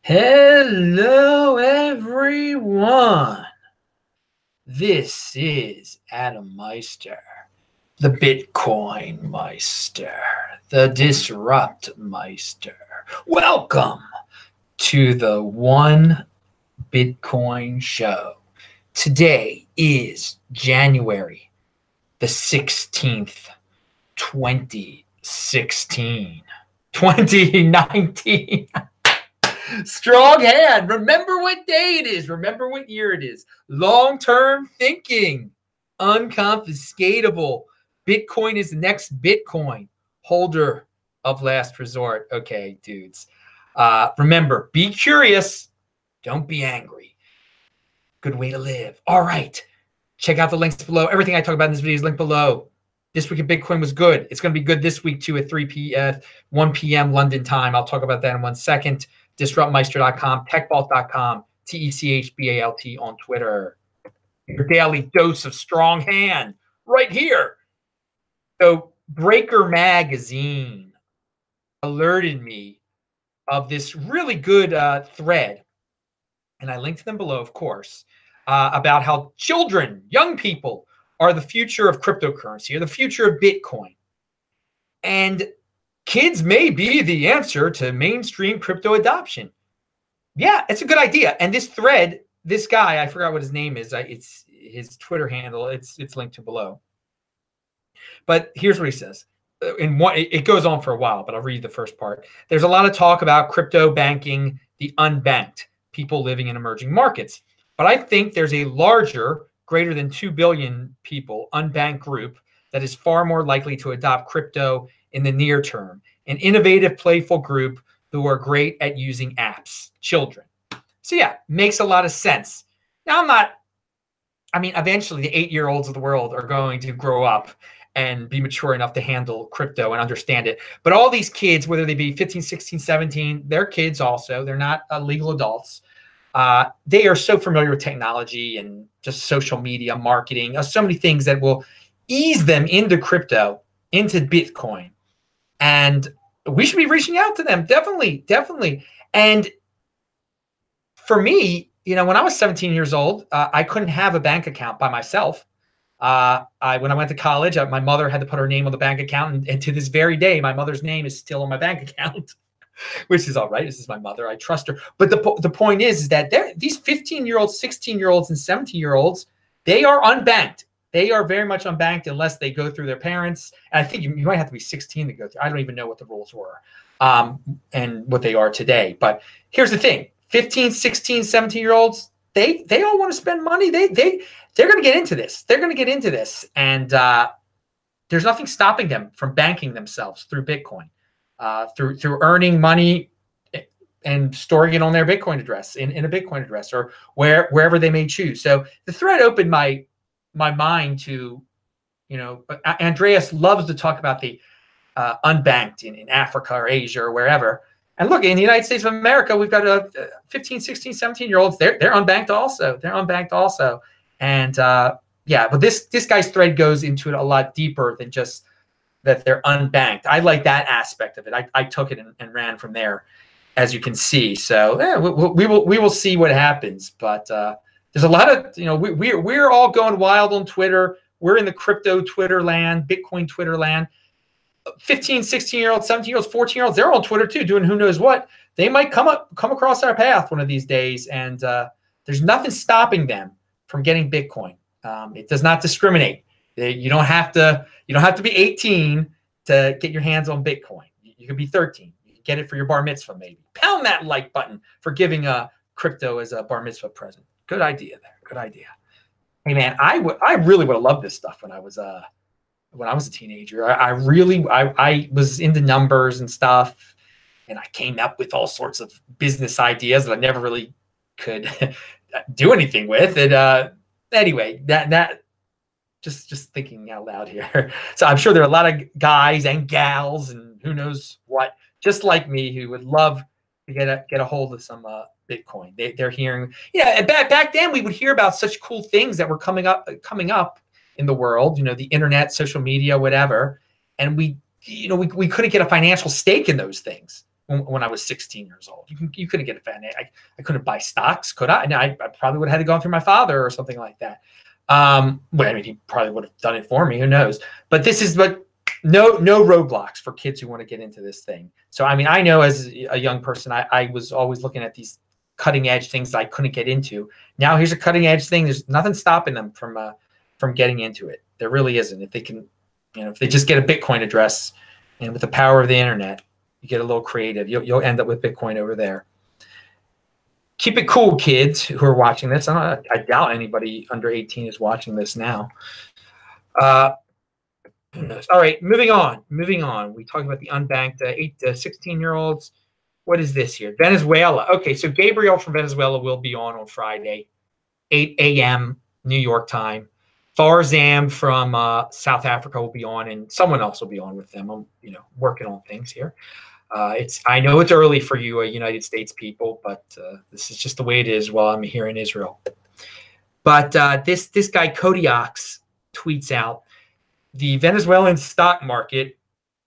Hello, everyone. This is Adam Meister, the Bitcoin Meister, the Disrupt Meister. Welcome to the One Bitcoin Show. Today is January the 16th, 2016, 2019. Strong hand. Remember what day it is. Remember what year it is. Long-term thinking. Unconfiscatable. Bitcoin is the next Bitcoin. Holder of last resort. Okay, dudes. Remember, be curious. Don't be angry. Good way to live. All right. Check out the links below. Everything I talk about in this video is linked below. This week at Bitcoin was good. It's going to be good this week too at 1 p.m. London time. I'll talk about that in 1 second. DisruptMeister.com, TechBalt.com, TechBalt on Twitter. Your daily dose of strong hand right here. So Breaker Magazine alerted me of this really good thread, and I linked them below, of course, about how children, young people, are the future of cryptocurrency, or the future of Bitcoin. And kids may be the answer to mainstream crypto adoption. Yeah, it's a good idea. And this thread, this guy, I forgot what his name is. It's his Twitter handle. It's linked to below. But here's what he says. It goes on for a while, but I'll read the first part. There's a lot of talk about crypto banking, the unbanked, people living in emerging markets. But I think there's a larger, greater than 2 billion people, unbanked group that is far more likely to adopt crypto in the near term, an innovative, playful group who are great at using apps, children. So yeah, makes a lot of sense. Now eventually the 8-year-olds of the world are going to grow up and be mature enough to handle crypto and understand it. But all these kids, whether they be 15, 16, 17, they're kids also. They're not legal adults. They are so familiar with technology and just social media marketing, so many things that will ease them into crypto, into Bitcoin. And we should be reaching out to them. Definitely. And for me, when I was 17 years old, I couldn't have a bank account by myself. When I went to college, my mother had to put her name on the bank account. And to this very day, my mother's name is still on my bank account, which is all right. This is my mother. I trust her. But the point is that these 15-year-olds, 16-year-olds, and 17-year-olds, they are unbanked. They are very much unbanked unless they go through their parents. And I think you might have to be 16 to go through. I don't even know what the rules were and what they are today. But here's the thing. 15, 16, 17-year-olds, they all want to spend money. They're going to get into this. They're going to get into this. And there's nothing stopping them from banking themselves through Bitcoin, through earning money and storing it on their Bitcoin address, in a Bitcoin address, or wherever they may choose. So the thread opened my mind to, Andreas loves to talk about the unbanked in Africa or Asia or wherever. And look, in the United States of America, we've got 15, 16, 17-year-olds. They're unbanked also. They're unbanked also. And yeah, but this guy's thread goes into it a lot deeper than just that they're unbanked. I like that aspect of it. I took it and ran from there, as you can see. So yeah, we will see what happens. But there's a lot of, we're all going wild on Twitter. We're in the crypto Twitter land, Bitcoin Twitter land. 15, 16-year-olds, 17-year-olds, 14-year-olds, they're on Twitter too, doing who knows what. They might come across our path one of these days, and there's nothing stopping them from getting Bitcoin. It does not discriminate. You don't have to be 18 to get your hands on Bitcoin. You could be 13. You can get it for your bar mitzvah, maybe. Pound that like button for giving crypto as a bar mitzvah present. Good idea there. Good idea. Hey man, I really would have loved this stuff when I was a teenager. I was into numbers and stuff, and I came up with all sorts of business ideas that I never really could do anything with. And anyway, that just thinking out loud here. So I'm sure there are a lot of guys and gals and who knows what, just like me, who would love to get a hold of some Bitcoin. They're hearing, back then we would hear about such cool things that were coming up in the world, the internet, social media, whatever. And we couldn't get a financial stake in those things. when I was 16 years old. You couldn't get a FAT. I couldn't buy stocks, could I? And I probably would have had to go through my father or something like that. Well, I mean, he probably would have done it for me. Who knows? But this is no roadblocks for kids who want to get into this thing. So, I mean, I know as a young person, I was always looking at these cutting edge things that I couldn't get into. Now here's a cutting edge thing. There's nothing stopping them from getting into it. There really isn't. If they can, if they just get a Bitcoin address, and with the power of the internet, you get a little creative, you'll end up with Bitcoin over there. Keep it cool, kids who are watching this. I doubt anybody under 18 is watching this now. Who knows? All right, moving on. We talked about the unbanked 8 to 16-year-olds. What is this here? Venezuela. Okay, so Gabriel from Venezuela will be on Friday, 8 a.m. New York time. Farzam from South Africa will be on, and someone else will be on with them. I'm, working on things here. I know it's early for you, United States people, but this is just the way it is while I'm here in Israel. But this guy Kodiaks tweets out, the Venezuelan stock market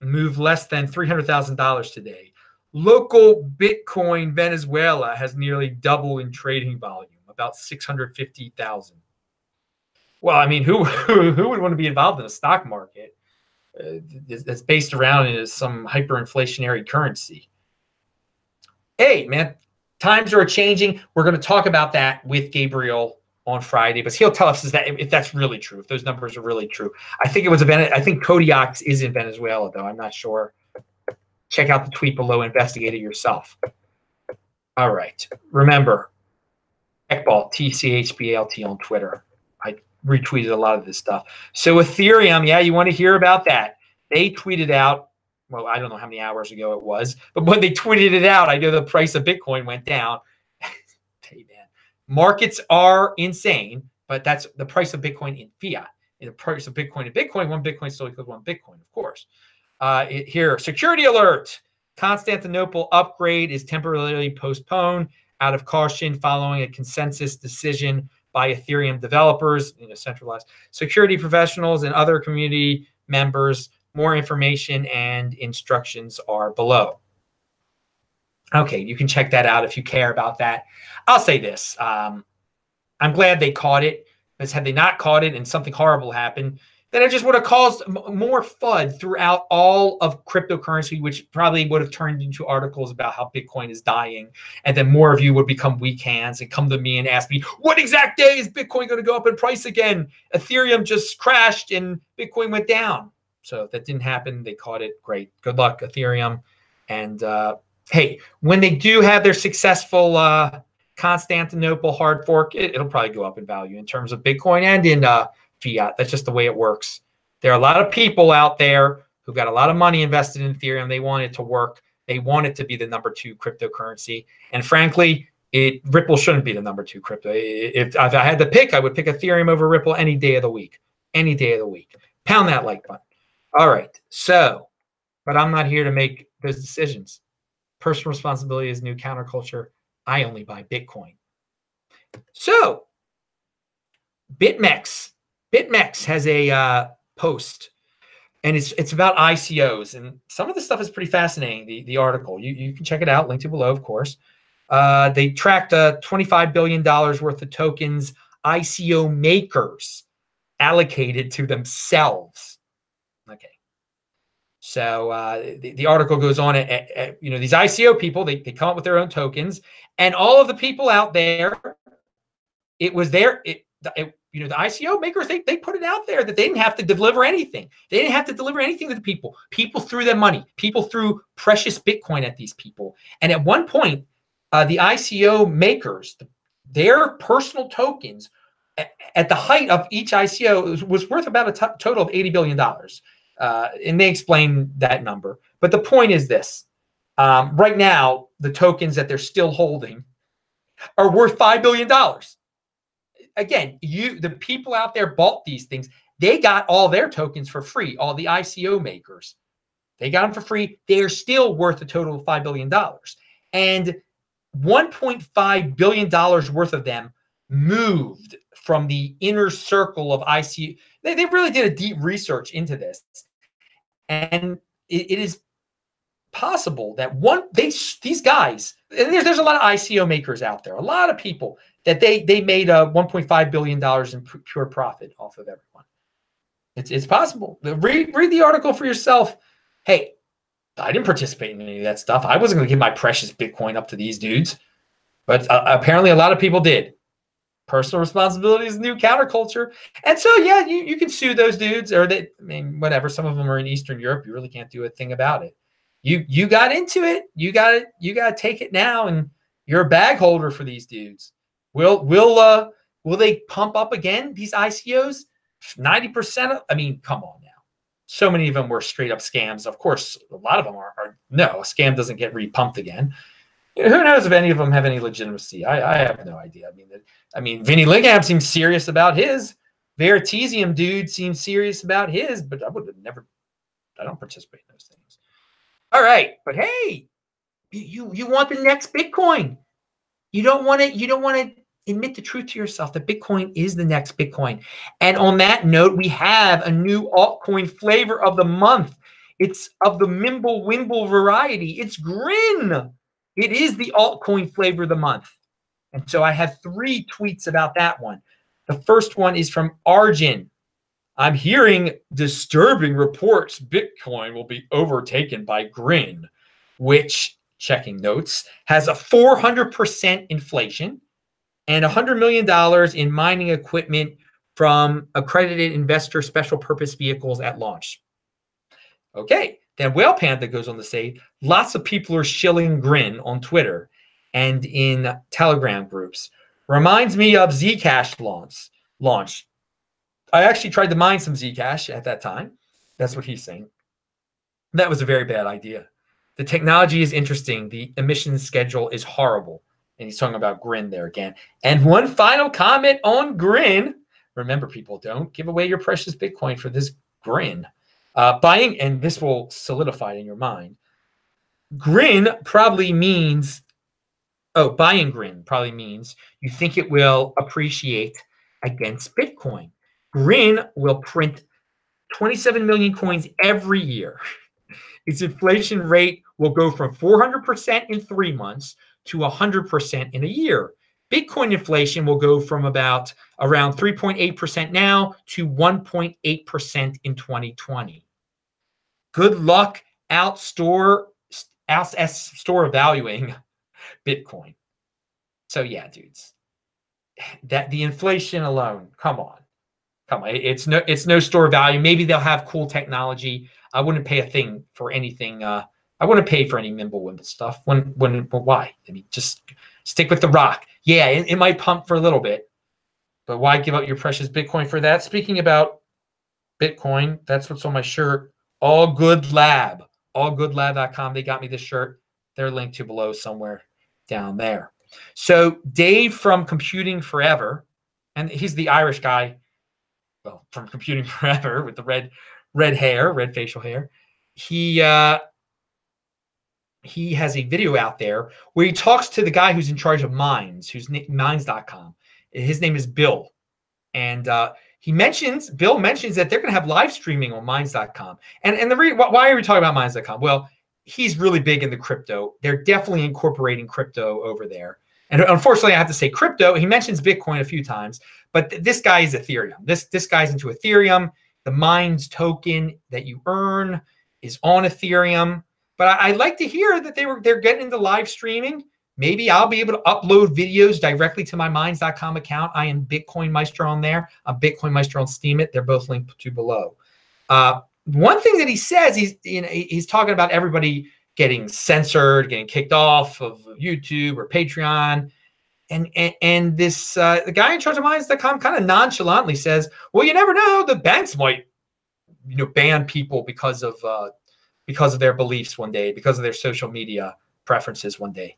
moved less than $300,000 today. Local Bitcoin Venezuela has nearly doubled in trading volume, about 650,000. Well, I mean, who would want to be involved in a stock market that's based around some hyperinflationary currency? Hey, man, times are changing. We're going to talk about that with Gabriel on Friday, but he'll tell us if that's really true, if those numbers are really true. I think Kodiaks is in Venezuela, though. I'm not sure. Check out the tweet below. Investigate it yourself. All right. Remember, Ekbal, TCHBALT on Twitter. I retweeted a lot of this stuff. So Ethereum, yeah, you want to hear about that? They tweeted out, well, I don't know how many hours ago it was, but when they tweeted it out, I know the price of Bitcoin went down. Hey, man, markets are insane, but that's the price of Bitcoin in fiat. And the price of Bitcoin in Bitcoin, one Bitcoin still equals one Bitcoin, of course. Here, security alert. Constantinople upgrade is temporarily postponed out of caution following a consensus decision by Ethereum developers, centralized security professionals, and other community members. More information and instructions are below. Okay, you can check that out if you care about that. I'll say this. I'm glad they caught it, because had they not caught it and something horrible happened, then it just would have caused more FUD throughout all of cryptocurrency, which probably would have turned into articles about how Bitcoin is dying. And then more of you would become weak hands and come to me and ask me, what exact day is Bitcoin going to go up in price again? Ethereum just crashed and Bitcoin went down. So that didn't happen. They caught it. Great. Good luck, Ethereum. And hey, when they do have their successful Constantinople hard fork, it'll probably go up in value in terms of Bitcoin and in fiat. That's just the way it works. There are a lot of people out there who got a lot of money invested in Ethereum. They want it to work. They want it to be the #2 cryptocurrency. And frankly, Ripple shouldn't be the #2 crypto. If I had to pick, I would pick Ethereum over Ripple any day of the week. Any day of the week. Pound that like button. All right. So, but I'm not here to make those decisions. Personal responsibility is new counterculture. I only buy Bitcoin. So, BitMEX has a post, and it's about ICOs, and some of the stuff is pretty fascinating. The article, you can check it out, linked to below, of course. They tracked $25 billion worth of tokens ICO makers allocated to themselves. Okay. So the article goes on these ICO people, they come up with their own tokens, and all of the people out there, it was the ICO makers, they put it out there that they didn't have to deliver anything. They didn't have to deliver anything to the people. People threw them money. People threw precious Bitcoin at these people. And at one point, the ICO makers, their personal tokens, at the height of each ICO, was worth about a total of $80 billion. And they explain that number. But the point is this. Right now, the tokens that they're still holding are worth $5 billion. Again, the people out there bought these things. They got all their tokens for free, all the ICO makers. They got them for free. They are still worth a total of $5 billion. And $1.5 billion worth of them moved from the inner circle of ICO. They really did a deep research into this. And it is possible that these guys, and there's a lot of ICO makers out there, a lot of people that they made $1.5 billion in pure profit off of everyone. It's possible. Read the article for yourself. Hey, I didn't participate in any of that stuff. I wasn't going to give my precious Bitcoin up to these dudes, but apparently a lot of people did. Personal responsibility is the new counterculture. And so, yeah, you can sue those dudes, or whatever. Some of them are in Eastern Europe. You really can't do a thing about it. You got into it. You got to take it now, and you're a bag holder for these dudes. Will they pump up again, these ICOs? 90% of, come on now. So many of them were straight up scams. Of course, a lot of them are no, a scam doesn't get repumped again. Who knows if any of them have any legitimacy? I have no idea. Vinny Lingham seems serious about his. Veritasium dude seems serious about his, but I don't participate in those things. All right, but hey, you want the next Bitcoin. You don't want to admit the truth to yourself that Bitcoin is the next Bitcoin. And on that note, we have a new altcoin flavor of the month. It's of the Mimble Wimble variety. It's Grin. It is the altcoin flavor of the month. And so I have 3 tweets about that one. The first one is from Arjun. I'm hearing disturbing reports Bitcoin will be overtaken by Grin, which, checking notes, has a 400% inflation and $100 million in mining equipment from accredited investor special purpose vehicles at launch. Okay, then Whale Panda goes on to say, lots of people are shilling Grin on Twitter and in Telegram groups. Reminds me of Zcash launch. I actually tried to mine some Zcash at that time. That's what he's saying. That was a very bad idea. The technology is interesting. The emissions schedule is horrible. And he's talking about Grin there again. And one final comment on Grin. Remember, people, don't give away your precious Bitcoin for this Grin. Buying, and this will solidify in your mind. Grin probably means, buying Grin probably means you think it will appreciate against Bitcoin. Grin will print 27 million coins every year. Its inflation rate will go from 400% in 3 months to 100% in a year. Bitcoin inflation will go from around 3.8% now to 1.8% in 2020. Good luck store valuing Bitcoin. So yeah, dudes, that the inflation alone, come on. It's no store value. Maybe they'll have cool technology. I wouldn't pay a thing for anything. I wouldn't pay for any Mimble Wimble stuff. Why? Just stick with the rock. Yeah, it might pump for a little bit, but why give up your precious Bitcoin for that? Speaking about Bitcoin, that's what's on my shirt. All Good Lab, allgoodlab.com. They got me this shirt. They're linked to below somewhere down there. So Dave from Computing Forever, and he's the Irish guy, well, from Computing Forever with the red facial hair. He has a video out there where he talks to the guy who's in charge of Mines, who's Mines.com. His name is Bill. And Bill mentions that they're going to have live streaming on Mines.com. And why are we talking about Mines.com? Well, he's really big into crypto. They're definitely incorporating crypto over there. And unfortunately, I have to say crypto. He mentions Bitcoin a few times, but this guy is Ethereum. This guy's into Ethereum. The Mines token that you earn is on Ethereum. But I'd like to hear that they're getting into live streaming. Maybe I'll be able to upload videos directly to my Mines.com account. I am Bitcoin Maestro on there. I'm Bitcoin Maestro on Steemit. They're both linked to below. One thing that he says, he's talking about everybody getting censored, getting kicked off of YouTube or Patreon. And this the guy in charge of Mines.com kind of nonchalantly says, well, you never know. The banks might ban people because of their beliefs one day, because of their social media preferences one day.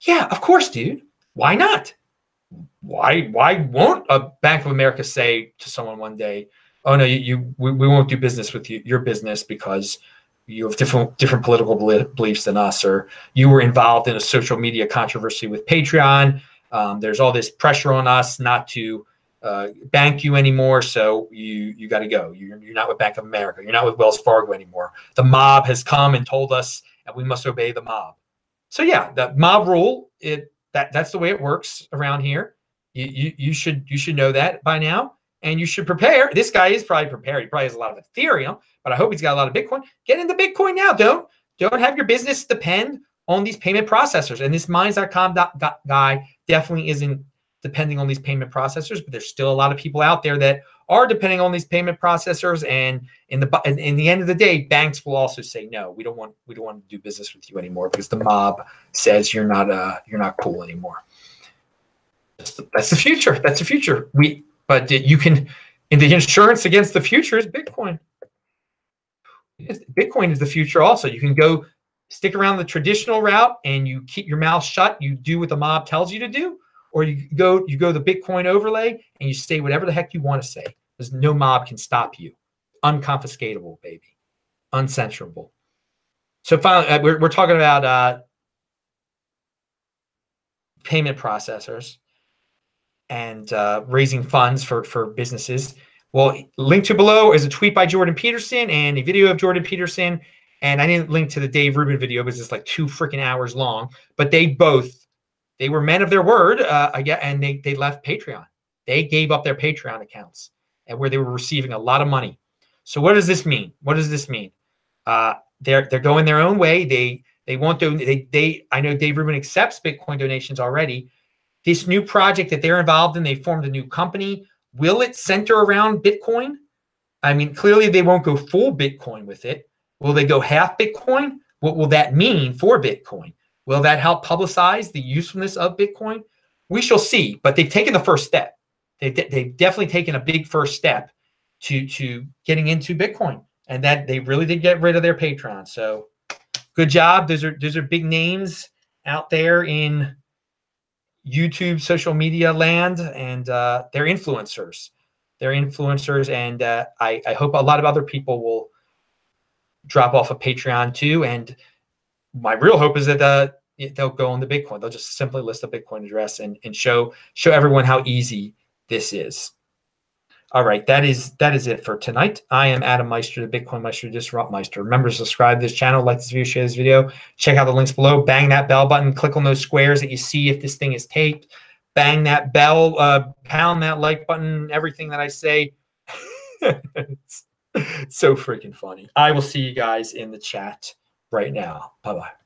Yeah, of course, dude. Why not? Why won't a Bank of America say to someone one day, oh no, we won't do business with your business because you have different political beliefs than us, or you were involved in a social media controversy with Patreon. There's all this pressure on us not to bank you anymore, so you got to go. You're not with Bank of America. You're not with Wells Fargo anymore. The mob has come and told us and we must obey the mob. So yeah, the mob rule, that's the way it works around here. You should know that by now, and you should prepare. This guy is probably prepared. He probably has a lot of Ethereum, but I hope he's got a lot of Bitcoin. Get into Bitcoin now. Don't have your business depend on these payment processors. And this Minds.com guy definitely isn't depending on these payment processors, but there's still a lot of people out there that are depending on these payment processors. And in the end of the day, banks will also say, no, we don't want to do business with you anymore because the mob says you're not cool anymore. That's the future. That's the future. But you can, and the insurance against the future is Bitcoin. Bitcoin is the future also. You can go stick around the traditional route and you keep your mouth shut. You do what the mob tells you to do, or you go the Bitcoin overlay and you say whatever the heck you want to say. Because no mob can stop you. Unconfiscatable, baby. Uncensorable. So finally, we're talking about payment processors and raising funds for businesses. Well, linked to below is a tweet by Jordan Peterson and a video of Jordan Peterson. And I didn't link to the Dave Rubin video because it's like 2 freaking hours long. But they were men of their word, and they left Patreon. They gave up their Patreon accounts and where they were receiving a lot of money. So what does this mean? What does this mean? They're going their own way. They want to. I know Dave Rubin accepts Bitcoin donations already. This new project that they're involved in, they formed a new company. Will it center around Bitcoin? I mean, clearly they won't go full Bitcoin with it. Will they go half Bitcoin? What will that mean for Bitcoin? Will that help publicize the usefulness of Bitcoin? We shall see, but they've taken the first step. They've definitely taken a big first step to getting into Bitcoin, and that they really did get rid of their Patreon. So good job. Those are big names out there in YouTube, social media land, and they're influencers. They're influencers, and I hope a lot of other people will drop off of Patreon too. And my real hope is that they'll go on the Bitcoin. They'll just simply list a Bitcoin address and show everyone how easy this is. All right, that is it for tonight. I am Adam Meister, the Bitcoin Meister, Disrupt Meister. Remember to subscribe to this channel, like this video, share this video. Check out the links below. Bang that bell button. Click on those squares that you see if this thing is taped. Bang that bell. Pound that like button. Everything that I say. It's so freaking funny. I will see you guys in the chat right now. Bye-bye.